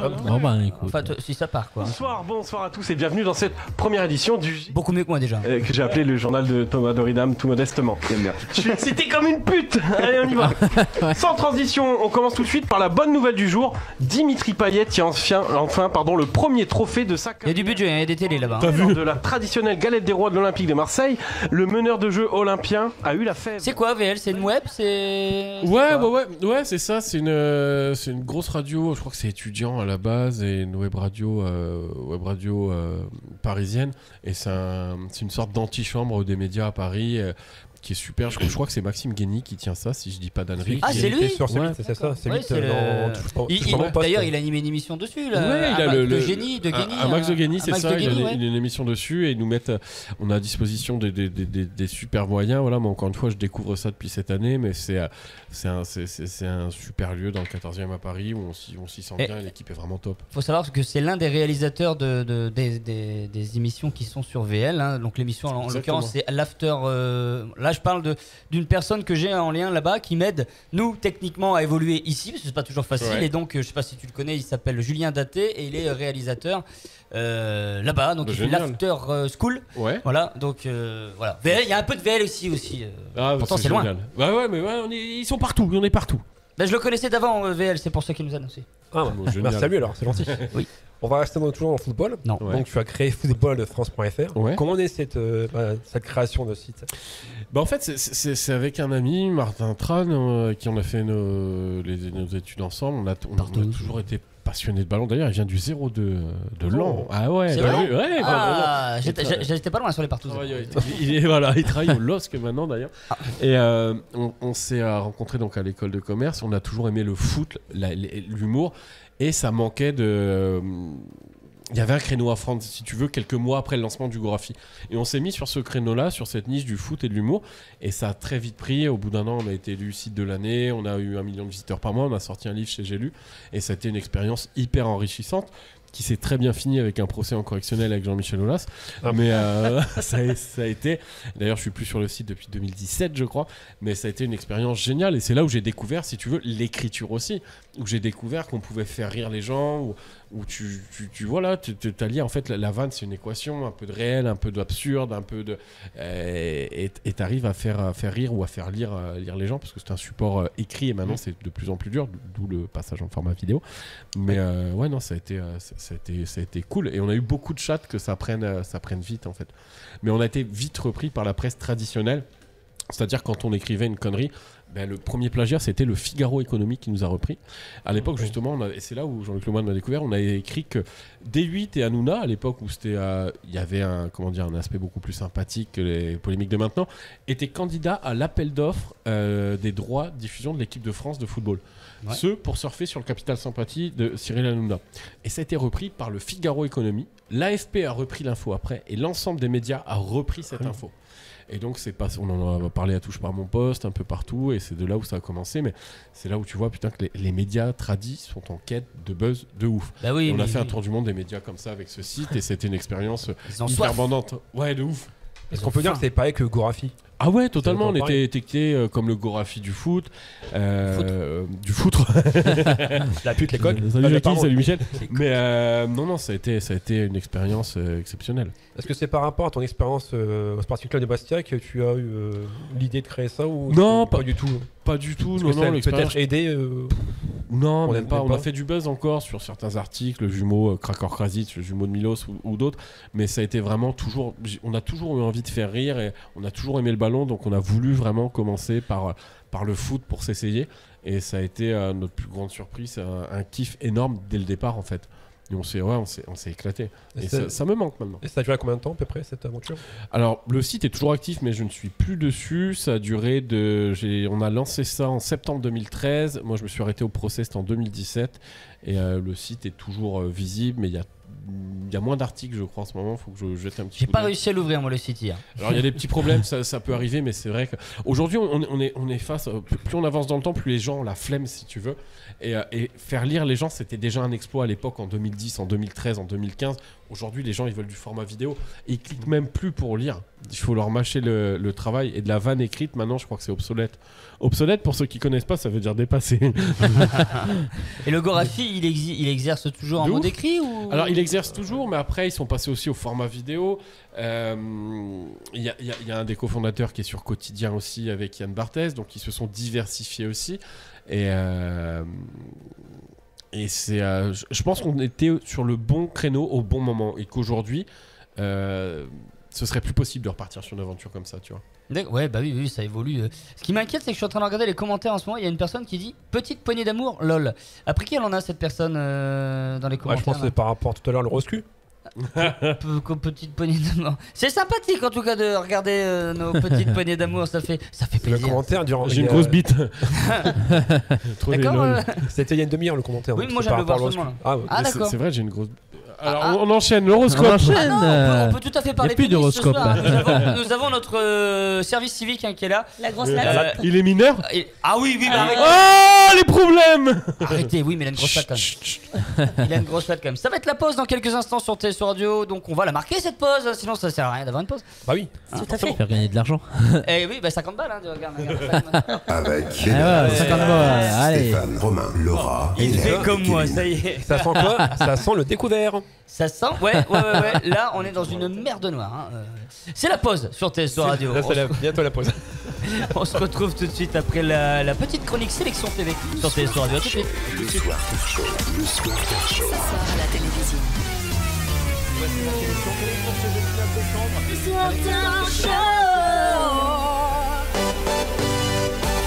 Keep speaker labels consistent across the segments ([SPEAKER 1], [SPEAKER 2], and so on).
[SPEAKER 1] Bon bah écoute.
[SPEAKER 2] Enfin, si ça part quoi.
[SPEAKER 3] Bonsoir à tous et bienvenue dans cette première édition du
[SPEAKER 2] Beaucoup mieux que moi déjà.
[SPEAKER 3] que j'ai appelé le journal de Thomas Doridam tout modestement. Je suis excité comme une pute. Allez, on y va. Sans transition, on commence tout de suite par la bonne nouvelle du jour. Dimitri Payet tient enfin le premier trophée de sa
[SPEAKER 2] Il y a du budget, il y a des télés là-bas.
[SPEAKER 3] Lors de la traditionnelle galette des rois de l'Olympique de Marseille, le meneur de jeu olympien a eu la fève.
[SPEAKER 2] C'est quoi VL? C'est une web?
[SPEAKER 4] Ouais, c'est ça, c'est une grosse radio, je crois que c'est étudiant à la base, et une web radio parisienne, et c'est une sorte d'antichambre des médias à Paris, qui est super. Je crois que c'est Maxime Guény qui tient ça, si je dis pas d'ânerie.
[SPEAKER 2] Ah, c'est lui?
[SPEAKER 5] Sur
[SPEAKER 4] Ouais.
[SPEAKER 5] c'est ça, c'est
[SPEAKER 2] Ouais,
[SPEAKER 5] lui.
[SPEAKER 2] c'est D'ailleurs, il a animé une émission dessus là.
[SPEAKER 4] Ouais, il a
[SPEAKER 2] de
[SPEAKER 4] le
[SPEAKER 2] Génie, de Guény.
[SPEAKER 4] un Max de Guény, c'est
[SPEAKER 2] Max
[SPEAKER 4] ça.
[SPEAKER 2] de Guény,
[SPEAKER 4] il a
[SPEAKER 2] ouais.
[SPEAKER 4] une émission dessus et ils nous mettent. On a à disposition des super moyens. Voilà, mais encore une fois, je découvre ça depuis cette année, mais c'est un super lieu dans le 14e à Paris où on s'y sent bien et l'équipe est vraiment top.
[SPEAKER 2] Faut savoir que c'est l'un des réalisateurs des émissions qui sont sur VL. Hein. Donc l'émission en l'occurrence c'est l'After. Là je parle d'une personne que j'ai en lien là-bas qui m'aide nous techniquement à évoluer ici parce que c'est pas toujours facile.
[SPEAKER 4] Ouais.
[SPEAKER 2] Et donc je sais pas si tu le connais, il s'appelle Julien Daté et il est réalisateur là-bas. Donc il fait
[SPEAKER 4] Génial.
[SPEAKER 2] l'After School.
[SPEAKER 4] Ouais.
[SPEAKER 2] Voilà donc voilà. VL, il y a un peu de VL aussi. Pourtant c'est loin.
[SPEAKER 4] génial. Ouais, mais ouais, ils sont partout. On est partout.
[SPEAKER 2] Ben, je le connaissais d'avant VL, c'est pour ça qu'il nous a annoncé.
[SPEAKER 5] Ah,
[SPEAKER 4] Bon, génial.
[SPEAKER 5] merci à lui alors, c'est gentil.
[SPEAKER 2] Oui.
[SPEAKER 5] On va rester toujours en football.
[SPEAKER 2] Non.
[SPEAKER 4] Ouais.
[SPEAKER 5] Donc tu as créé footballdefrance.fr.
[SPEAKER 4] Ouais.
[SPEAKER 5] Comment est cette création de site?
[SPEAKER 4] Bah en fait, c'est avec un ami, Martin Tran, qui on a fait nos études ensemble. On a toujours été passionné de ballon. D'ailleurs, il vient du 02 de Laon. Ah ouais.
[SPEAKER 2] C'est
[SPEAKER 4] bah
[SPEAKER 2] vrai
[SPEAKER 4] oui, ouais.
[SPEAKER 2] Ah, j'étais pas loin sur les partout.
[SPEAKER 4] Il travaille au LOSC maintenant d'ailleurs. Et on s'est rencontrés donc à l'école de commerce. On a toujours aimé le foot, l'humour, et ça manquait de. Il y avait un créneau à prendre, si tu veux, quelques mois après le lancement du Gorafi. Et on s'est mis sur ce créneau-là, sur cette niche du foot et de l'humour. Et ça a très vite pris. Au bout d'un an, on a été élu site de l'année. On a eu 1 million de visiteurs par mois. On a sorti un livre chez J'ai lu. Et ça a été une expérience hyper enrichissante qui s'est très bien fini avec un procès en correctionnel avec Jean-Michel Aulas. Mais ça a été... D'ailleurs, je suis plus sur le site depuis 2017, je crois. Mais ça a été une expérience géniale. Et c'est là où j'ai découvert, si tu veux, l'écriture aussi. Où j'ai découvert qu'on pouvait faire rire les gens, où tu voilà, t'as lié en fait la vanne, c'est une équation, un peu de réel, un peu d'absurde, un peu de et t'arrives à faire rire ou à faire lire les gens parce que c'est un support écrit et maintenant c'est de plus en plus dur, d'où le passage en format vidéo. Mais ouais non, ça a été cool et on a eu beaucoup de chats que ça prenne vite en fait. Mais on a été vite repris par la presse traditionnelle, c'est-à-dire quand on écrivait une connerie. Ben, le premier plagiat, c'était le Figaro économique qui nous a repris. À l'époque, justement, et c'est là où Jean-Luc Lemoyne m'a découvert, on a écrit que D8 et Hanouna, à l'époque où il y avait un aspect beaucoup plus sympathique que les polémiques de maintenant, étaient candidats à l'appel d'offres des droits de diffusion de l'équipe de France de football. Ouais. Ceux pour surfer sur le capital sympathie de Cyril Hanouna. Et ça a été repris par le Figaro économie. L'AFP a repris l'info après et l'ensemble des médias a repris cette info. Et donc on en a parlé à Touche par mon poste, un peu partout, et c'est de là où ça a commencé, mais c'est là où tu vois putain que les médias tradis sont en quête de buzz de ouf.
[SPEAKER 2] Bah oui,
[SPEAKER 4] on a fait un tour du monde des médias comme ça avec ce site, et c'était une expérience hyper bandante. Ouais, de ouf.
[SPEAKER 5] Est-ce qu'on peut dire que c'est pareil que Gorafi?
[SPEAKER 4] Ah ouais, totalement, on était étiqueté comme le Gorafi du foot. Du foot.
[SPEAKER 5] La pute, l'école.
[SPEAKER 4] Salut Jackie, salut Michel. Mais non, ça a été une expérience exceptionnelle.
[SPEAKER 5] Est-ce que c'est par rapport à ton expérience au Sporting Club de Bastia que tu as eu l'idée de créer ça ou
[SPEAKER 4] non,
[SPEAKER 5] pas du tout?
[SPEAKER 4] Pas du tout,
[SPEAKER 5] non, peut-être aidé
[SPEAKER 4] non, même pas. On a fait du buzz encore sur certains articles, le jumeau Krakor Krasic, le jumeau de Milos ou d'autres, mais ça a été vraiment toujours... On a toujours eu envie de faire rire et on a toujours aimé le ballon, donc on a voulu vraiment commencer par le foot pour s'essayer, et ça a été notre plus grande surprise, un kiff énorme dès le départ en fait. Et on s'est éclaté. Et ça me manque maintenant.
[SPEAKER 5] Et ça a duré combien de temps à peu près cette aventure?
[SPEAKER 4] Alors le site est toujours actif mais je ne suis plus dessus. Ça a duré on a lancé ça en septembre 2013. Moi je me suis arrêté au procès en 2017. Et le site est toujours visible mais il y a y a moins d'articles, je crois, en ce moment. Faut que je jette un petit.
[SPEAKER 2] J'ai pas réussi à l'ouvrir, moi, le site hier.
[SPEAKER 4] Alors il y a des petits problèmes, ça peut arriver, mais c'est vrai qu'aujourd'hui on est face. Plus on avance dans le temps, plus les gens ont la flemme, si tu veux. Et faire lire les gens, c'était déjà un exploit à l'époque, en 2010, en 2013, en 2015. Aujourd'hui, les gens, ils veulent du format vidéo. Et ils cliquent même plus pour lire. Il faut leur mâcher le travail. Et de la vanne écrite, maintenant, je crois que c'est obsolète. Obsolète, pour ceux qui connaissent pas, ça veut dire dépassé.
[SPEAKER 2] Et le Gorafi, il exerce toujours en mode écrit ou...
[SPEAKER 4] Alors, il exerce toujours, mais après, ils sont passés aussi au format vidéo. Il y a un des cofondateurs qui est sur Quotidien aussi, avec Yann Barthès. Donc, ils se sont diversifiés aussi. Et c'est, je pense qu'on était sur le bon créneau au bon moment et qu'aujourd'hui, ce serait plus possible de repartir sur une aventure comme ça, tu vois.
[SPEAKER 2] Ouais, bah oui, ça évolue. Ce qui m'inquiète, c'est que je suis en train de regarder les commentaires en ce moment. Il y a une personne qui dit petite poignée d'amour, lol. Après qui elle en a cette personne dans les commentaires?
[SPEAKER 5] Je pense que c'est par rapport tout à l'heure le roscu.
[SPEAKER 2] Petite poignée d'amour. C'est sympathique en tout cas de regarder nos petites poignées d'amour. Ça fait plaisir.
[SPEAKER 5] Le commentaire durant.
[SPEAKER 4] J'ai une grosse bite. Trop
[SPEAKER 2] d'accord.
[SPEAKER 5] C'était il y a une demi-heure le commentaire.
[SPEAKER 2] Oui, moi j'aime le voir seulement.
[SPEAKER 5] Ah,
[SPEAKER 2] d'accord.
[SPEAKER 4] C'est vrai, j'ai une grosse. Alors on enchaîne l'horoscope.
[SPEAKER 2] On peut tout à fait parler.
[SPEAKER 1] Il n'y a plus d'horoscope.
[SPEAKER 2] Nous avons notre service civique qui est là.
[SPEAKER 6] La grosse latte.
[SPEAKER 4] Il est mineur.
[SPEAKER 2] Ah oui, mais arrêtez.
[SPEAKER 4] Oh, les problèmes.
[SPEAKER 2] Arrêtez, oui, mais il a une grosse latte quand même. Il a une grosse latte quand même. Ça va être la pause dans quelques instants sur TSO Radio, donc on va la marquer cette pause, sinon ça sert à rien d'avoir une pause.
[SPEAKER 5] Bah oui,
[SPEAKER 6] tout à fait.
[SPEAKER 1] Faire gagner de l'argent.
[SPEAKER 2] Et oui, bah 50 balles, hein, regarde.
[SPEAKER 7] Avec
[SPEAKER 1] 50 balles, allez.
[SPEAKER 7] Stéphane, Romain, Laura,
[SPEAKER 2] Il fait
[SPEAKER 7] Hélène
[SPEAKER 2] comme
[SPEAKER 7] et
[SPEAKER 2] moi,
[SPEAKER 7] Kevin.
[SPEAKER 2] ça y est.
[SPEAKER 5] ça sent quoi? Ça sent le découvert.
[SPEAKER 2] Ça sent, ouais. Là, on est dans une merde noire. Hein. C'est la pause sur TSO Radio.
[SPEAKER 5] Là, c'est bientôt la pause.
[SPEAKER 2] On se retrouve tout de suite après la petite chronique sélection TV sur TSO Radio. À tout de suite.
[SPEAKER 7] Le soir show. Le soir show.
[SPEAKER 8] Ce soir à la télévision.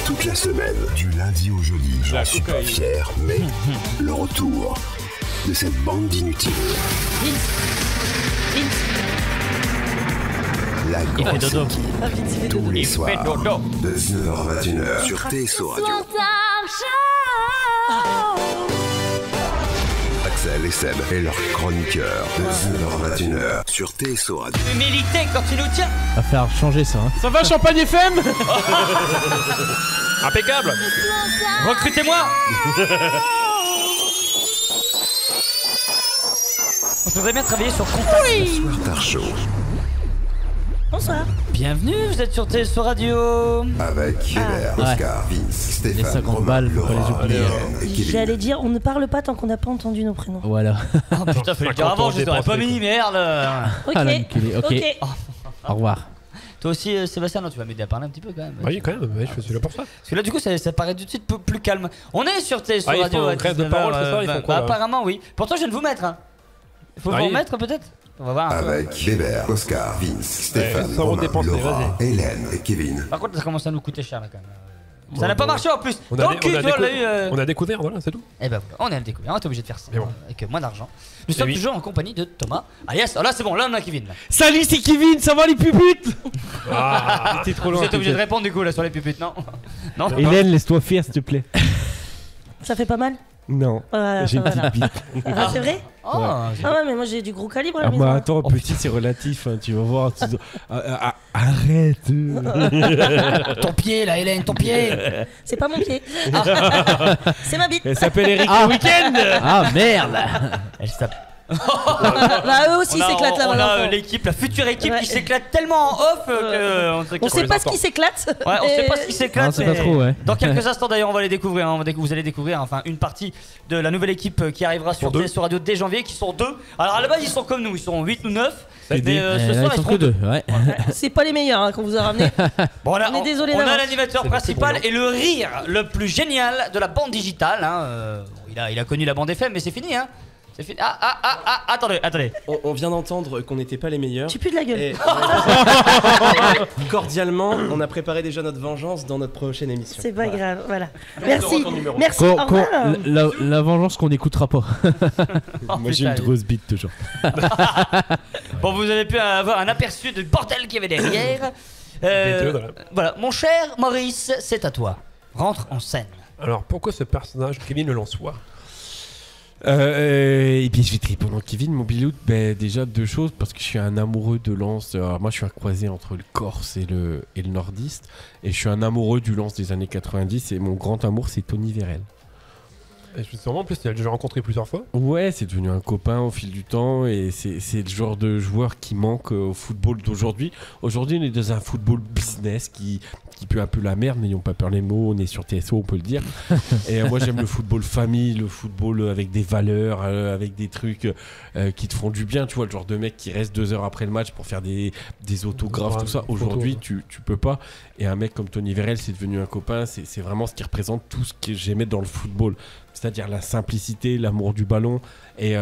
[SPEAKER 7] Toute la semaine, du lundi au jeudi. J'en suis pas fier, mais le retour de cette bande d'inutiles. La grosse équipe. Tous les soirs, de 19h à 21h sur TSO Radio. Axel et Seb et leurs chroniqueurs de 19h à 21h sur TSO Radio.
[SPEAKER 2] Humilité quand tu nous tiens.
[SPEAKER 1] Va falloir changer ça. Hein.
[SPEAKER 4] Ça va, Champagne FM?
[SPEAKER 5] Impeccable.
[SPEAKER 2] Recrutez-moi. Je voudrais bien travailler sur Contact.
[SPEAKER 7] Star Show
[SPEAKER 6] Bonsoir.
[SPEAKER 2] Bienvenue, vous êtes sur TSO Radio.
[SPEAKER 7] avec Hébert, Oscar, Vince,
[SPEAKER 1] Les
[SPEAKER 7] Stéphane,
[SPEAKER 1] 50
[SPEAKER 7] Romain,
[SPEAKER 1] balles, faut pas les
[SPEAKER 7] Laura,
[SPEAKER 1] oublier.
[SPEAKER 7] Hélène et Kevin.
[SPEAKER 6] J'allais dire, on ne parle pas tant qu'on n'a pas entendu nos prénoms.
[SPEAKER 1] Voilà.
[SPEAKER 2] Oh putain, fallait le dire avant, je les aurais pas mis, merde.
[SPEAKER 6] Ok.
[SPEAKER 1] Ah, l'enculé, ok. Au revoir.
[SPEAKER 2] Toi aussi, Sébastien, non, tu vas m'aider à parler un petit peu quand même.
[SPEAKER 5] Oui, quand même, je suis là pour ça.
[SPEAKER 2] Parce que là, du coup, ça paraît tout de suite plus calme. On est sur TSO
[SPEAKER 5] Ah, ils
[SPEAKER 2] Radio
[SPEAKER 5] font
[SPEAKER 2] à
[SPEAKER 5] grève de
[SPEAKER 2] 19h,
[SPEAKER 5] parole, c'est ça, ils font quoi, là
[SPEAKER 2] apparemment, oui. Pourtant, je viens de vous mettre. Hein. Faut
[SPEAKER 5] Ah,
[SPEAKER 2] vous
[SPEAKER 5] oui.
[SPEAKER 2] remettre peut-être. On va voir un peu.
[SPEAKER 7] Avec Hébert, Oscar, Vince, Stéphane,
[SPEAKER 5] sans
[SPEAKER 7] Romain,
[SPEAKER 5] redépenser,
[SPEAKER 7] Laura, Hélène et Kevin.
[SPEAKER 2] Par contre, ça commence à nous coûter cher là quand même. Ça n'a pas marché en plus.
[SPEAKER 5] On
[SPEAKER 2] Dans
[SPEAKER 5] a,
[SPEAKER 2] le cul, tu vois, on l'a eu.
[SPEAKER 5] on a découvert, voilà, c'est tout.
[SPEAKER 2] Eh ben voilà, on est à le découvrir, on est obligé de faire ça.
[SPEAKER 5] Mais bon.
[SPEAKER 2] Avec moins d'argent. Nous sommes
[SPEAKER 5] oui.
[SPEAKER 2] toujours en compagnie de Thomas. Ah yes, là c'est bon, là on a Kevin. Là.
[SPEAKER 4] Salut, c'est Kevin, ça va les puputes?
[SPEAKER 5] Ah,
[SPEAKER 4] T'es trop
[SPEAKER 2] Vous
[SPEAKER 4] loin.
[SPEAKER 2] êtes obligé de répondre du coup là sur les puputes, non? Non.
[SPEAKER 4] Hélène, laisse-toi faire, s'il te plaît.
[SPEAKER 6] Ça fait pas mal?
[SPEAKER 4] Non,
[SPEAKER 6] Voilà,
[SPEAKER 4] j'ai une
[SPEAKER 6] voilà.
[SPEAKER 4] petite bite.
[SPEAKER 6] Ah, c'est vrai?
[SPEAKER 2] Oh,
[SPEAKER 6] Ah ouais, mais moi j'ai du gros calibre à la
[SPEAKER 4] Ah
[SPEAKER 6] maison.
[SPEAKER 4] bah attends, petit c'est relatif, hein, tu vas voir. Arrête.
[SPEAKER 2] ton pied là, Hélène, ton pied.
[SPEAKER 6] C'est pas mon pied. C'est ma bite.
[SPEAKER 4] Elle s'appelle Eric le week-end.
[SPEAKER 1] Ah merde.
[SPEAKER 2] Elle s'appelle.
[SPEAKER 6] Bah eux aussi s'éclatent là
[SPEAKER 2] On a
[SPEAKER 6] maintenant.
[SPEAKER 2] l'équipe, la future équipe
[SPEAKER 6] Ouais.
[SPEAKER 2] qui s'éclate tellement en off que
[SPEAKER 6] On sait pas ce qui s'éclate.
[SPEAKER 2] Ouais, on sait pas ce qui
[SPEAKER 1] Non,
[SPEAKER 2] s'éclate.
[SPEAKER 1] c'est pas
[SPEAKER 2] mais
[SPEAKER 1] trop, ouais.
[SPEAKER 2] Dans quelques instants d'ailleurs, on va les découvrir. Hein. Vous allez découvrir enfin une partie de la nouvelle équipe qui arrivera sur TSO Radio dès janvier, qui sont 2. Alors à la base, ils sont comme nous, ils sont 8 ou 9. Mais ce
[SPEAKER 1] Là,
[SPEAKER 2] soir,
[SPEAKER 1] ils
[SPEAKER 2] ils
[SPEAKER 1] sont
[SPEAKER 2] seront
[SPEAKER 1] que
[SPEAKER 2] 2.
[SPEAKER 1] deux. Ouais.
[SPEAKER 6] C'est pas les meilleurs hein, qu'on vous a ramené.
[SPEAKER 2] Bon, là,
[SPEAKER 6] On est désolé
[SPEAKER 2] on a
[SPEAKER 6] d'avance.
[SPEAKER 2] l'animateur principal et le rire le plus génial de la bande digitale. Hein. Il a connu la bande FM, mais c'est fini. Hein. C'est fini. Attendez.
[SPEAKER 9] On vient d'entendre qu'on n'était pas les meilleurs.
[SPEAKER 6] Tu pues de la gueule.
[SPEAKER 9] Et cordialement, on a préparé déjà notre vengeance dans notre prochaine émission.
[SPEAKER 6] C'est pas
[SPEAKER 9] Voilà.
[SPEAKER 6] grave, voilà. Merci.
[SPEAKER 9] numéro.
[SPEAKER 6] Merci. Au revoir.
[SPEAKER 1] La vengeance qu'on n'écoutera pas.
[SPEAKER 4] Moi j'ai une grosse bite toujours.
[SPEAKER 2] Bon, vous avez pu avoir un aperçu du bordel qu'il y avait derrière. Voilà, mon cher Maurice, c'est à toi. Rentre en scène.
[SPEAKER 5] Alors pourquoi ce personnage Kevin le Lançois?
[SPEAKER 4] Et puis je vais te répondre, Kevin, mon Bilou. Déjà 2 choses, parce que je suis un amoureux de Lens. Alors, moi, je suis un croisé entre le Corse et le Nordiste. Et je suis un amoureux du Lens des années 90. Et mon grand amour, c'est Tony Vérel.
[SPEAKER 5] Et justement, en plus, tu l'as déjà rencontré plusieurs fois.
[SPEAKER 4] Ouais, c'est devenu un copain au fil du temps et c'est le genre de joueur qui manque au football d'aujourd'hui. Aujourd'hui, on est dans un football business qui pue un peu la merde, n'ayons pas peur les mots, on est sur TSO, on peut le dire. Et moi, j'aime le football famille, le football avec des valeurs, avec des trucs qui te font du bien. Tu vois, le genre de mec qui reste 2 heures après le match pour faire des autographes, tout ça. Aujourd'hui, tu peux pas. Et un mec comme Tony Vérel, c'est devenu un copain. C'est vraiment ce qui représente tout ce que j'aimais dans le football. C'est-à-dire la simplicité, l'amour du ballon et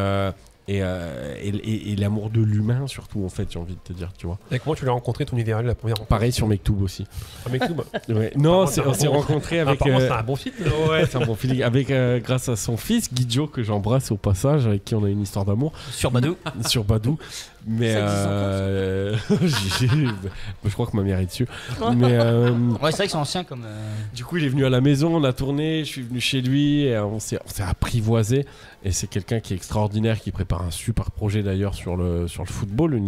[SPEAKER 4] l'amour de l'humain surtout, en fait, j'ai envie de te dire, tu vois.
[SPEAKER 5] Et comment tu l'as rencontré, Tony Vérel, la première fois?
[SPEAKER 4] Pareil sur Mektoub aussi.
[SPEAKER 5] Ah, Mektoub.
[SPEAKER 4] Ouais. Non, on s'est rencontrés avec...
[SPEAKER 5] c'est un bon fit.
[SPEAKER 4] Ouais, c'est un bon feeling. Avec, grâce à son fils, Guijo, que j'embrasse au passage, avec qui on a une histoire d'amour.
[SPEAKER 2] Sur Badou.
[SPEAKER 4] Sur Badou. Mais je crois que ma mère est dessus. Mais
[SPEAKER 2] ouais, c'est vrai qu'ils sont anciens comme.
[SPEAKER 4] Du coup, il est venu à la maison, on a tourné, je suis venu chez lui, et on s'est apprivoisé. Et c'est quelqu'un qui est extraordinaire, qui prépare un super projet d'ailleurs sur le football,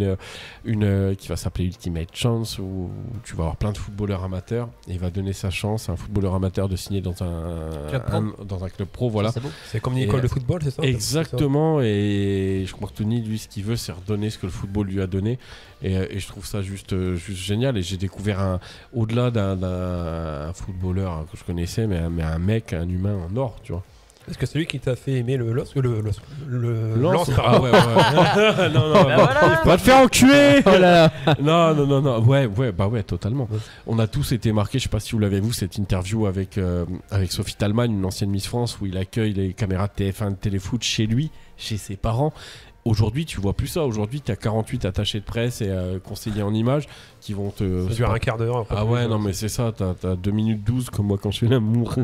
[SPEAKER 4] une qui va s'appeler Ultimate Chance, où tu vas avoir plein de footballeurs amateurs, et il va donner sa chance à un footballeur amateur de signer dans un club pro, voilà.
[SPEAKER 5] C'est comme une école de football, c'est ça?
[SPEAKER 4] Exactement, et je crois que Tony, lui, ce qu'il veut, c'est redonner ce que le football lui a donné, et je trouve ça juste génial. Et j'ai découvert au-delà d'un footballeur que je connaissais, mais un mec, un humain en or, tu vois.
[SPEAKER 5] Est-ce que c'est lui qui t'a fait aimer le Lens?
[SPEAKER 4] Lens, ah ouais. Non, voilà. Va te faire enculer. Oh là là. Non. Ouais, totalement. Ouais. On a tous été marqués, je sais pas si vous l'avez vu, cette interview avec Sophie Talman, une ancienne Miss France, où il accueille les caméras de TF1 de Téléfoot chez lui, chez ses parents. Aujourd'hui, tu vois plus ça. Aujourd'hui, tu as 48 attachés de presse et conseillers en images qui vont te...
[SPEAKER 5] Ça dure un quart d'heure.
[SPEAKER 4] Ah ouais, non, mais c'est ça. Tu as 2 minutes 12 comme moi quand je fais l'amour.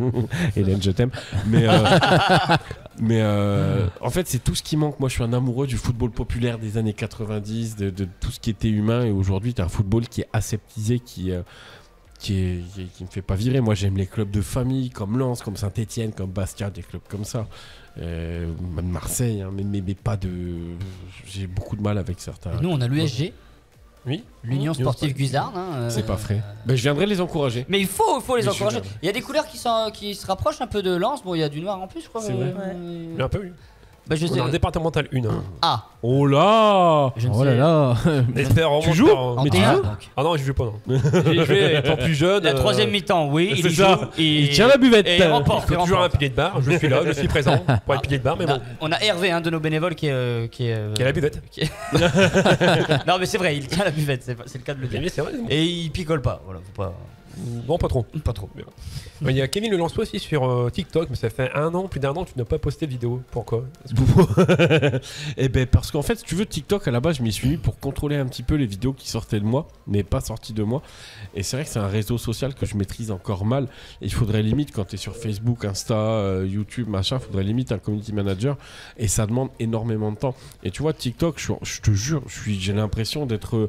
[SPEAKER 4] Hélène, je t'aime. Mais en fait, c'est tout ce qui manque. Moi, je suis un amoureux du football populaire des années 90, de tout ce qui était humain. Et aujourd'hui, tu as un football qui est aseptisé, qui me fait pas virer. Moi, j'aime les clubs de famille comme Lens, comme Saint-Etienne, comme Bastia, des clubs comme ça. Même Marseille, hein, mais pas de... J'ai beaucoup de mal avec certains.
[SPEAKER 2] Et nous, on a l'USG.
[SPEAKER 5] Oui.
[SPEAKER 2] L'Union Sportive Guisarde.
[SPEAKER 4] C'est pas frais. Je viendrai les encourager.
[SPEAKER 2] Mais il faut les encourager. Il y a des couleurs qui se rapprochent un peu de Lens. Bon, il y a du noir en plus, je crois.
[SPEAKER 5] C'est vrai. Un peu, oui.
[SPEAKER 2] Je sais.
[SPEAKER 5] On a un départemental 1. Hein.
[SPEAKER 2] Ah.
[SPEAKER 4] Oh là.
[SPEAKER 1] Oh là là.
[SPEAKER 4] Tu joues?
[SPEAKER 2] Mais tu joues?
[SPEAKER 5] Ah non, je joue pas. Non. J'ai joué étant plus jeune.
[SPEAKER 2] La troisième mi-temps, oui.
[SPEAKER 4] C'est ça. Il tient la buvette.
[SPEAKER 2] Et il remporte.
[SPEAKER 5] Il faut toujours un pilier de bar. Je suis là, je suis présent pour être pilier de bar. Mais bon.
[SPEAKER 2] On a Hervé, un de nos bénévoles, qui est
[SPEAKER 5] la buvette.
[SPEAKER 2] Non, mais c'est vrai, il tient la buvette. C'est le cas de le dire.
[SPEAKER 5] C'est vrai.
[SPEAKER 2] Et il picole pas. Voilà, faut pas.
[SPEAKER 5] Non, pas trop.
[SPEAKER 2] Pas trop.
[SPEAKER 5] Il y a Kevin Le Lensois aussi sur TikTok, mais ça fait plus d'un an que tu n'as pas posté de vidéo. Pourquoi?
[SPEAKER 4] Eh ben parce qu'en fait, si tu veux, TikTok à la base, je m'y suis mis pour contrôler un petit peu les vidéos qui sortaient de moi, mais pas sorties de moi. Et c'est vrai que c'est un réseau social que je maîtrise encore mal. Et il faudrait limite, quand tu es sur Facebook, Insta, YouTube, machin, il faudrait limite un community manager. Et ça demande énormément de temps. Et tu vois, TikTok, je te jure, j'ai l'impression d'être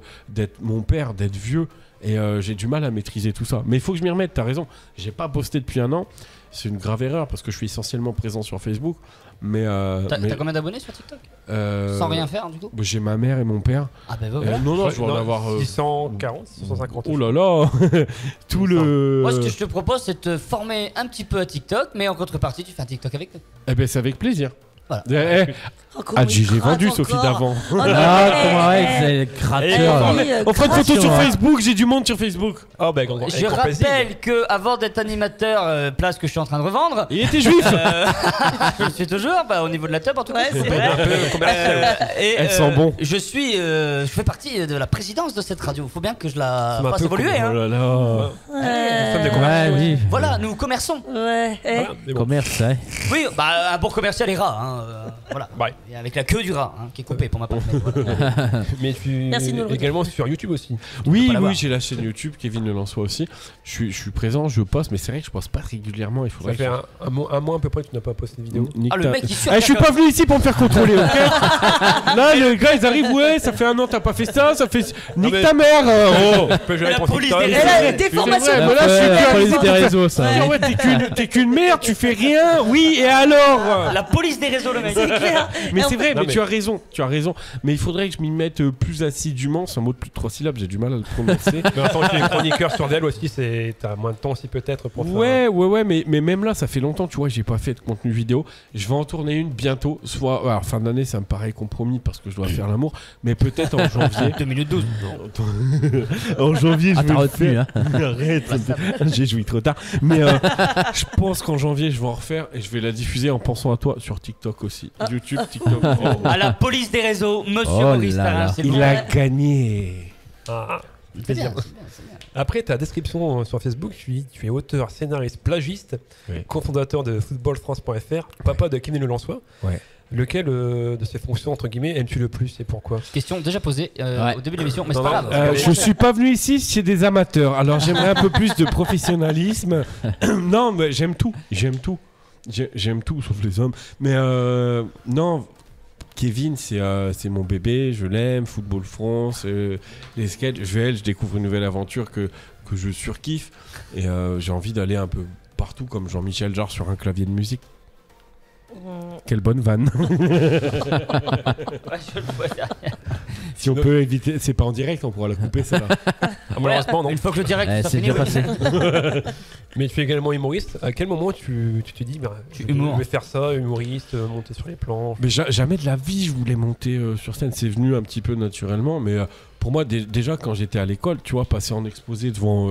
[SPEAKER 4] mon père, d'être vieux. Et j'ai du mal à maîtriser tout ça. Mais il faut que je m'y remette, t'as raison. J'ai pas posté depuis un an. C'est une grave erreur parce que je suis essentiellement présent sur Facebook. Mais
[SPEAKER 2] t'as combien d'abonnés sur TikTok? Sans rien faire du tout?
[SPEAKER 4] J'ai ma mère et mon père.
[SPEAKER 2] Ah ben voilà.
[SPEAKER 4] Non, je vais en avoir
[SPEAKER 5] 640, 650.
[SPEAKER 4] Oh là là. Tout le...
[SPEAKER 2] Moi, ce que je te propose, c'est de te former un petit peu à TikTok, mais en contrepartie, tu fais un TikTok avec nous.
[SPEAKER 4] Eh ben c'est avec plaisir.
[SPEAKER 2] Voilà.
[SPEAKER 4] J'ai vendu Sophie d'avant.
[SPEAKER 1] Comment c'est gratteur.
[SPEAKER 4] On fera une photo sur Facebook, j'ai du monde sur Facebook.
[SPEAKER 5] Oh ben,
[SPEAKER 2] je rappelle que avant d'être animateur, place que je suis en train de revendre,
[SPEAKER 4] il était juif.
[SPEAKER 2] Je le suis toujours, au niveau de la teub en tout cas.
[SPEAKER 6] Ouais, c'est vrai.
[SPEAKER 4] Elles sont bon.
[SPEAKER 2] Je fais partie de la présidence de cette radio. Il faut bien que je la fasse évoluer.
[SPEAKER 4] Oh là là.
[SPEAKER 1] Oui.
[SPEAKER 2] Voilà, nous commerçons.
[SPEAKER 6] Ouais.
[SPEAKER 1] Commerce, ouais.
[SPEAKER 2] Oui, un bon commercial est rat. Voilà. Et avec la queue du rat qui est coupée pour ma part. Voilà.
[SPEAKER 5] Mais tu
[SPEAKER 6] Merci de nous le
[SPEAKER 5] également sur YouTube aussi.
[SPEAKER 4] Oui, j'ai la chaîne YouTube, Kevin Le Lensois aussi. Je suis présent, je poste, mais c'est vrai que je poste pas régulièrement. Il faudrait.
[SPEAKER 5] Ça fait un mois à peu près que tu n'as pas posté de vidéo.
[SPEAKER 2] Le mec qui
[SPEAKER 4] je suis pas venu ici pour me faire contrôler, ok? Là, les gars, ils arrivent, ouais, ça fait un an, t'as pas fait ça fait. Nique ta mère!
[SPEAKER 2] La police des réseaux.
[SPEAKER 6] Elle a des formations.
[SPEAKER 4] Là, je suis
[SPEAKER 1] la
[SPEAKER 4] plus
[SPEAKER 1] police des réseaux, ça.
[SPEAKER 4] Ouais, t'es qu'une merde, tu fais rien. Oui, et alors?
[SPEAKER 2] La police des réseaux, le mec.
[SPEAKER 6] C'est
[SPEAKER 4] Mais c'est vrai,
[SPEAKER 5] Non,
[SPEAKER 4] mais
[SPEAKER 5] mais-
[SPEAKER 4] tu as raison. Mais il faudrait que je m'y mette plus assidûment. C'est un mot de plus de 3 syllabes, j'ai du mal à le prononcer.
[SPEAKER 5] Mais en tant que chroniqueur sur DL aussi, t'as moins de temps aussi peut-être pour faire.
[SPEAKER 4] Ouais, mais même là, ça fait longtemps, tu vois, j'ai pas fait de contenu vidéo. Je vais en tourner une bientôt. Soit, alors, fin d'année, ça me paraît compromis parce que je dois faire l'amour, mais peut-être en janvier.
[SPEAKER 2] 2 minutes 12.
[SPEAKER 4] En janvier, je vais
[SPEAKER 1] t'as
[SPEAKER 4] le
[SPEAKER 1] retenu,
[SPEAKER 4] faire.
[SPEAKER 1] hein.
[SPEAKER 4] Arrête, j'ai joui trop tard. Mais je pense qu'en janvier, je vais en refaire et je vais la diffuser en pensant à toi sur TikTok aussi. YouTube, TikTok.
[SPEAKER 2] À la police des réseaux, monsieur
[SPEAKER 1] Oh
[SPEAKER 2] Maurice
[SPEAKER 1] là
[SPEAKER 2] Tarin,
[SPEAKER 1] là.
[SPEAKER 2] s'il vous
[SPEAKER 4] Il
[SPEAKER 2] plaît.
[SPEAKER 4] a gagné.
[SPEAKER 5] Ah,
[SPEAKER 2] C'est bien,
[SPEAKER 5] plaisir.
[SPEAKER 2] c'est bien.
[SPEAKER 5] Après ta description sur Facebook, tu es auteur, scénariste, plagiste,
[SPEAKER 4] Oui.
[SPEAKER 5] cofondateur de footballfrance.fr, papa de Kenny Le Lançois.
[SPEAKER 4] Ouais.
[SPEAKER 5] Lequel de ces fonctions entre guillemets aimes-tu le plus et pourquoi?
[SPEAKER 2] Question déjà posée
[SPEAKER 1] Ouais.
[SPEAKER 2] au début de l'émission, mais c'est
[SPEAKER 5] Non,
[SPEAKER 2] pas
[SPEAKER 5] non,
[SPEAKER 2] grave.
[SPEAKER 4] Je suis pas venu ici chez des amateurs, alors j'aimerais un peu plus de professionnalisme. Non, mais j'aime tout. J'aime tout, sauf les hommes. Mais non, Kevin, c'est mon bébé, je l'aime. Football France, les sketchs, je découvre une nouvelle aventure que je surkiffe. Et j'ai envie d'aller un peu partout comme Jean-Michel Jarre sur un clavier de musique. Quelle bonne vanne.
[SPEAKER 2] Ouais, je le vois derrière.
[SPEAKER 4] Si on peut éviter, c'est pas en direct, on pourra la couper celle-là.
[SPEAKER 5] Malheureusement non.
[SPEAKER 2] Une fois que le direct
[SPEAKER 1] Eh,
[SPEAKER 2] ça
[SPEAKER 1] c'est
[SPEAKER 2] finit,
[SPEAKER 1] déjà
[SPEAKER 2] oui.
[SPEAKER 1] passé.
[SPEAKER 5] Mais tu es également humoriste. À quel moment tu te dis je
[SPEAKER 2] humour.
[SPEAKER 5] vais faire ça, humoriste, monter sur les planches?
[SPEAKER 4] Mais jamais de la vie je voulais monter sur scène. C'est venu un petit peu naturellement. Mais pour moi, déjà quand j'étais à l'école, tu vois, passer en exposé devant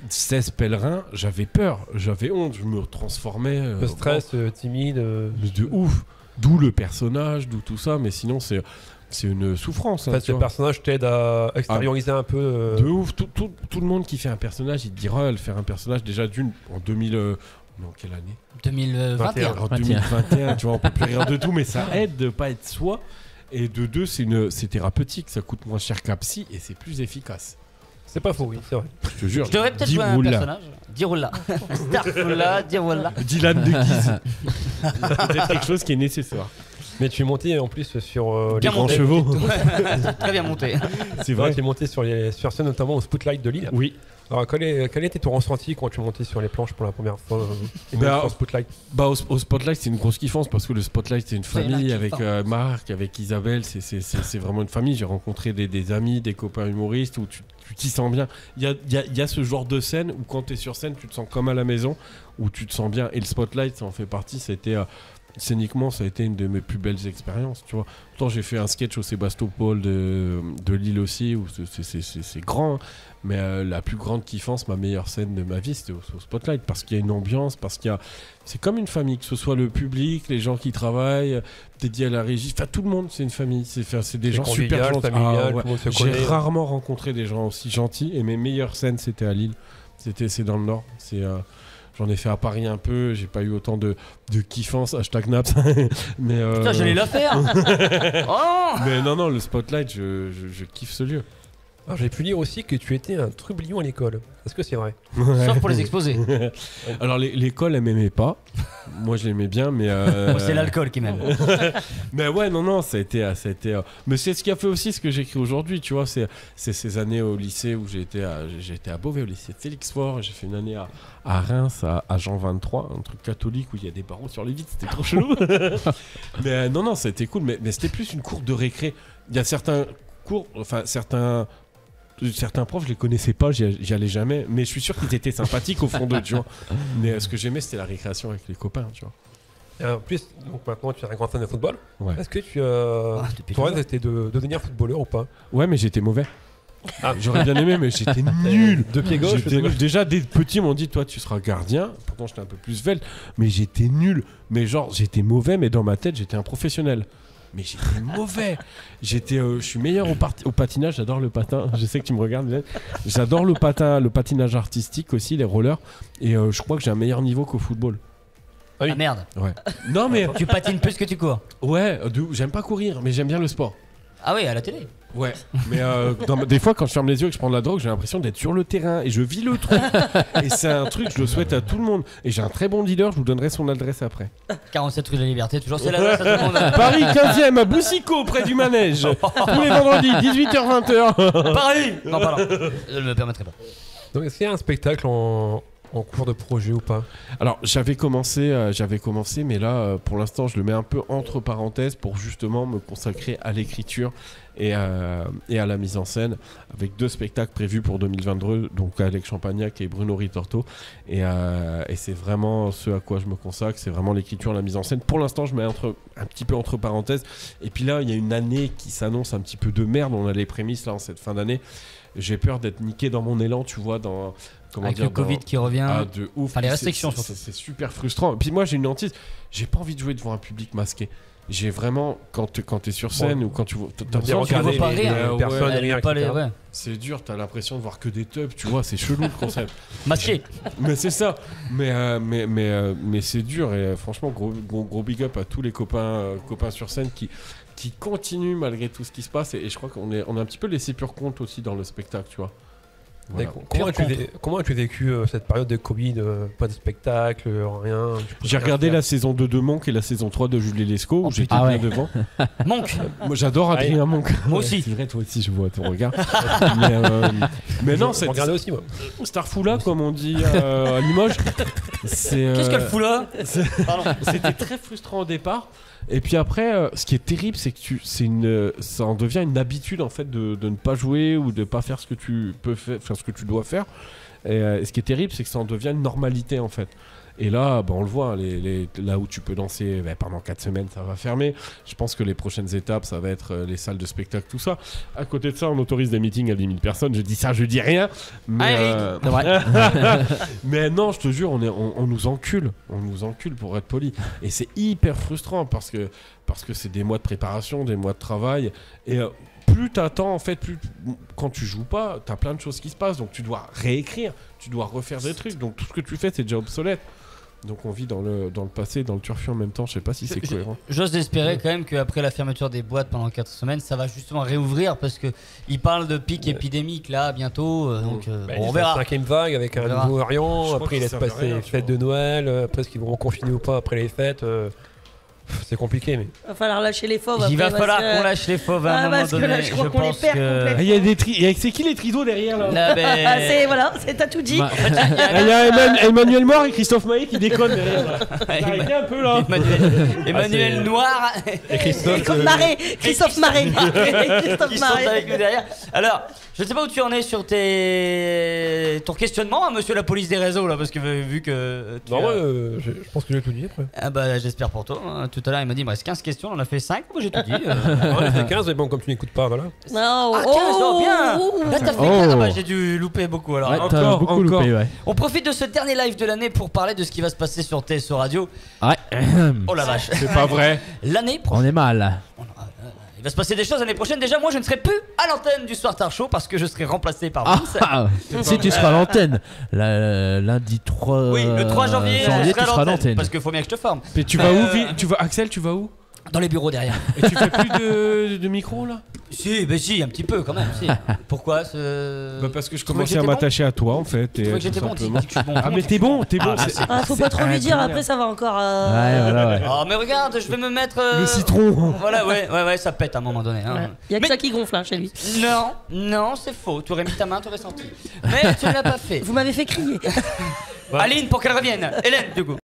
[SPEAKER 4] 16 pèlerins, j'avais peur, j'avais honte, je me transformais.
[SPEAKER 5] Le stress, timide.
[SPEAKER 4] Mais de ouf. D'où le personnage, d'où tout ça. Mais sinon, c'est une souffrance.
[SPEAKER 5] En
[SPEAKER 4] hein,
[SPEAKER 5] fait,
[SPEAKER 4] tu
[SPEAKER 5] ce
[SPEAKER 4] vois.
[SPEAKER 5] personnage t'aide à extérioriser un peu.
[SPEAKER 4] De ouf. Tout le monde qui fait un personnage, il te dira, faire un personnage déjà en 2000. Non, quelle année
[SPEAKER 2] 2021.
[SPEAKER 4] En 2021, tu vois, on peut plus rire de tout, mais ça aide de pas être soi. Et de deux, c'est thérapeutique, ça coûte moins cher qu'un psy et c'est plus efficace.
[SPEAKER 5] C'est pas faux, oui, c'est vrai.
[SPEAKER 4] Je te jure.
[SPEAKER 2] Je devrais peut-être jouer un personnage. Diroula. Starfoula, Diroula.
[SPEAKER 4] Dylan de Guise. Peut-être quelque chose qui est nécessaire.
[SPEAKER 5] Mais tu es monté en plus sur les
[SPEAKER 2] Bien
[SPEAKER 5] grands
[SPEAKER 2] monté.
[SPEAKER 5] chevaux.
[SPEAKER 2] Très bien monté.
[SPEAKER 4] C'est
[SPEAKER 5] Ouais,
[SPEAKER 4] vrai.
[SPEAKER 5] tu es monté sur scène notamment au Spotlight de Lille.
[SPEAKER 4] Oui.
[SPEAKER 5] Alors quel était ton ressenti quand tu montais sur les planches pour la première fois et
[SPEAKER 4] Bah,
[SPEAKER 5] même sur Spotlight?
[SPEAKER 4] Bah, au Spotlight, c'est une grosse kiffance parce que le Spotlight, c'est une
[SPEAKER 2] C'est
[SPEAKER 4] famille
[SPEAKER 2] la
[SPEAKER 4] avec
[SPEAKER 2] kiffance.
[SPEAKER 4] Marc, avec Isabelle. C'est vraiment une famille. J'ai rencontré des amis, des copains humoristes où tu t'y sens bien. Il y a ce genre de scène où quand tu es sur scène, tu te sens comme à la maison, où tu te sens bien. Et le Spotlight, ça en fait partie. Scéniquement, ça a été une de mes plus belles expériences. Tu vois. Pourtant, j'ai fait un sketch au Sébastopol de Lille aussi, où c'est grand. Hein. Mais la plus grande kiffance, ma meilleure scène de ma vie, c'était au Spotlight. Parce qu'il y a une ambiance, parce qu'il y a... C'est comme une famille, que ce soit le public, les gens qui travaillent, dédiés à la régie. Enfin, tout le monde, c'est une famille. C'est des gens
[SPEAKER 5] convivial,
[SPEAKER 4] super gentils.
[SPEAKER 5] familial,
[SPEAKER 4] ouais.
[SPEAKER 5] tout le monde se
[SPEAKER 4] J'ai
[SPEAKER 5] connaît.
[SPEAKER 4] rarement rencontré des gens aussi gentils. Et mes meilleures scènes, c'était à Lille. C'est dans le Nord. J'en ai fait à Paris un peu, j'ai pas eu autant de kiffance, #Naps. Mais,
[SPEAKER 2] Putain, j'allais la faire. Oh.
[SPEAKER 4] mais non, le Spotlight, je kiffe ce lieu.
[SPEAKER 5] Alors, j'ai pu lire aussi que tu étais un trublion à l'école. Est-ce que c'est vrai?
[SPEAKER 2] Sauf pour les exposés.
[SPEAKER 4] Alors l'école, elle m'aimait pas. Moi, je l'aimais bien, mais...
[SPEAKER 2] Moi, c'est l'alcool qui m'aime.
[SPEAKER 4] Mais ouais, non, ça a été mais c'est ce qui a fait aussi ce que j'écris aujourd'hui, tu vois. C'est ces années au lycée où j'ai été à Beauvais, au lycée Félix Faure. J'ai fait une année à Reims, à Jean 23, un truc catholique où il y a des barreaux sur les vitres. C'était trop chelou. Mais non, ça a été cool. Mais c'était plus une cour de récré. Il y a certains cours, enfin certains profs, je les connaissais pas, j'y allais jamais, mais je suis sûr qu'ils étaient sympathiques au fond d'eux, tu vois. Mais ce que j'aimais, c'était la récréation avec les copains, tu vois.
[SPEAKER 5] Et en plus, donc maintenant tu es un grand fan de football.
[SPEAKER 4] Ouais.
[SPEAKER 5] Est-ce que ton rêve était de devenir footballeur ou pas?
[SPEAKER 4] Ouais, mais j'étais mauvais.
[SPEAKER 5] Ah.
[SPEAKER 4] J'aurais bien aimé, mais j'étais nul.
[SPEAKER 5] De pied gauche,
[SPEAKER 4] J'étais nul. Déjà, des petits m'ont dit, toi, tu seras gardien. Pourtant, j'étais un peu plus svelte, mais j'étais nul. Mais genre, j'étais mauvais, mais dans ma tête, j'étais un professionnel. Mais j'étais mauvais. Je suis meilleur au patinage. J'adore le patin. Je sais que tu me regardes. Hélène. J'adore le patinage artistique aussi, les rollers. Et je crois que j'ai un meilleur niveau qu'au football.
[SPEAKER 5] Ah oui.
[SPEAKER 2] Ah merde.
[SPEAKER 4] Ouais. Non mais
[SPEAKER 2] Tu patines plus que tu cours.
[SPEAKER 4] ouais, j'aime pas courir, mais j'aime bien le sport.
[SPEAKER 2] Ah oui, à la télé.
[SPEAKER 4] Ouais. Mais des fois, quand je ferme les yeux et que je prends de la drogue, j'ai l'impression d'être sur le terrain et je vis le truc. Et c'est un truc, je le souhaite à tout le monde. Et j'ai un très bon dealer. Je vous donnerai son adresse après.
[SPEAKER 2] 47 rue de la Liberté, toujours c'est l'adresse à tout le monde.
[SPEAKER 4] Paris 15e à Boussicot, près du manège. Tous les vendredis, 18h-20h.
[SPEAKER 2] Paris. Non, pardon. Je ne me permettrai pas.
[SPEAKER 5] Donc est-ce qu'il y a un spectacle en en cours de projet ou pas?
[SPEAKER 4] Alors j'avais commencé, mais là pour l'instant je le mets un peu entre parenthèses pour justement me consacrer à l'écriture et à la mise en scène, avec 2 spectacles prévus pour 2022, donc avec Champagnac et Bruno Ritorto, et c'est vraiment ce à quoi je me consacre, c'est vraiment l'écriture et la mise en scène. Pour l'instant je mets un petit peu entre parenthèses, et puis là il y a une année qui s'annonce un petit peu de merde, on a les prémices là en cette fin d'année, j'ai peur d'être niqué dans mon élan, tu vois,
[SPEAKER 2] avec le Covid qui revient,
[SPEAKER 4] de ouf.
[SPEAKER 2] Enfin les restrictions surtout.
[SPEAKER 4] C'est super frustrant. Et puis moi j'ai une hantise, j'ai pas envie de jouer devant un public masqué. J'ai vraiment, quand t'es sur scène ou quand tu vois, t'as
[SPEAKER 2] besoin de pas rire,
[SPEAKER 5] personne rire,
[SPEAKER 4] c'est dur, t'as l'impression de voir que des tubs, tu vois, c'est chelou le concept.
[SPEAKER 2] Masqué.
[SPEAKER 4] Mais c'est ça. Mais c'est dur, et franchement gros big up à tous les copains sur scène qui continuent malgré tout ce qui se passe, et je crois qu'on est un petit peu laissé pour compte aussi dans le spectacle, tu vois. Voilà.
[SPEAKER 5] Comment as-tu vécu cette période de Covid? Pas de spectacle, rien?
[SPEAKER 4] J'ai regardé la saison 2 de Monk et la saison 3 de Julie Lescaut, où j'étais bien devant.
[SPEAKER 2] Monk.
[SPEAKER 4] Moi j'adore Adrien Monk.
[SPEAKER 2] Moi aussi.
[SPEAKER 4] C'est vrai, toi aussi, je vois ton regard. mais non, c'est
[SPEAKER 5] regardé aussi, moi.
[SPEAKER 4] Starfoula, comme on dit à Limoges.
[SPEAKER 2] Qu'est-ce qu'elle fout là?
[SPEAKER 4] C'était très frustrant au départ. Et puis après, ce qui est terrible, c'est que ça en devient une habitude en fait de ne pas jouer ou de pas faire ce que tu peux faire, ce que tu dois faire. Et ce qui est terrible, c'est que ça en devient une normalité en fait. Et là, on le voit, là où tu peux danser pendant 4 semaines, ça va fermer. Je pense que les prochaines étapes, ça va être les salles de spectacle, tout ça. À côté de ça, on autorise des meetings à 10 000 personnes. Je dis ça, je dis rien. Mais, mais non, je te jure, on nous encule. On nous encule, pour être poli. Et c'est hyper frustrant parce que c'est des mois de préparation, des mois de travail. Et plus t'attends, en fait, plus quand tu joues pas, t'as plein de choses qui se passent. Donc tu dois réécrire, tu dois refaire des trucs. Donc tout ce que tu fais, c'est déjà obsolète. Donc on vit dans le passé, dans le turfu en même temps. Je sais pas si c'est cohérent.
[SPEAKER 2] J'ose espérer quand même qu'après la fermeture des boîtes pendant 4 semaines, ça va justement réouvrir, parce que ils parlent de pic épidémique là bientôt. Donc on verra.
[SPEAKER 5] 5e vague avec un nouveau variant. Après il laisse passer les fêtes de Noël. Après est-ce qu'ils vont reconfiner ou pas après les fêtes? C'est compliqué, mais.
[SPEAKER 8] Il va falloir lâcher les fauves.
[SPEAKER 2] Il va falloir qu'on lâche les fauves à un moment donné.
[SPEAKER 8] Là, je crois qu'on les perd complètement.
[SPEAKER 4] Il y a des c'est qui les tridos derrière là?
[SPEAKER 8] T'as tout dit.
[SPEAKER 4] Il y a Emmanuel Moir et Christophe Maé qui déconnent derrière. Arrêtez un peu là.
[SPEAKER 2] Emmanuel Noir
[SPEAKER 5] et Christophe
[SPEAKER 8] Maré. Christophe Maré.
[SPEAKER 2] Qui sont avec nous derrière. Alors, je ne sais pas où tu en es sur ton questionnement, hein, monsieur la police des réseaux là, parce que vu que.
[SPEAKER 5] Je pense que j'ai tout dit après.
[SPEAKER 2] Ah bah j'espère pour toi. Hein. Tout à l'heure il m'a dit il me reste 15 questions, on en a fait 5, moi j'ai tout dit.
[SPEAKER 5] Ouais, fait 15, mais bon, comme tu n'écoutes pas, voilà.
[SPEAKER 2] Ah 15, bien. Là t'as fait 15, bah, j'ai dû louper beaucoup alors.
[SPEAKER 1] Ouais, t'as beaucoup loupé, ouais.
[SPEAKER 2] On profite de ce dernier live de l'année pour parler de ce qui va se passer sur TSO Radio.
[SPEAKER 1] Ouais.
[SPEAKER 2] Oh la vache.
[SPEAKER 4] C'est pas vrai.
[SPEAKER 2] L'année prochaine.
[SPEAKER 1] On est mal.
[SPEAKER 2] Il va se passer des choses l'année prochaine. Déjà, moi, je ne serai plus à l'antenne du Soir Tard Show parce que je serai remplacé par Vince.
[SPEAKER 1] Si tu seras à l'antenne, lundi 3
[SPEAKER 2] Oui, le 3 janvier, je
[SPEAKER 1] tu seras à l'antenne.
[SPEAKER 2] Parce qu'il faut bien que je te forme.
[SPEAKER 4] Mais tu vas où, Axel, tu vas où?
[SPEAKER 2] Dans les bureaux derrière.
[SPEAKER 4] Et tu fais plus de micro là?
[SPEAKER 2] Si, un petit peu quand même. Si. Pourquoi
[SPEAKER 4] parce que je commençais à m'attacher à toi en fait.
[SPEAKER 2] Tu vois que j'étais bon, dis que je suis bon.
[SPEAKER 4] Ah mais t'es bon.
[SPEAKER 8] Faut pas trop lui dire, après ça va encore.
[SPEAKER 1] Ouais.
[SPEAKER 2] Oh mais regarde, je vais me mettre.
[SPEAKER 4] Le citron.
[SPEAKER 2] Voilà, ouais, ça pète à un moment donné. Hein.
[SPEAKER 8] Il y a que ça qui gonfle hein, chez lui.
[SPEAKER 2] Non, c'est faux. Tu aurais mis ta main, tu aurais senti. Mais tu ne l'as pas fait.
[SPEAKER 8] Vous m'avez fait crier.
[SPEAKER 2] Aline, pour qu'elle revienne. Hélène, du coup.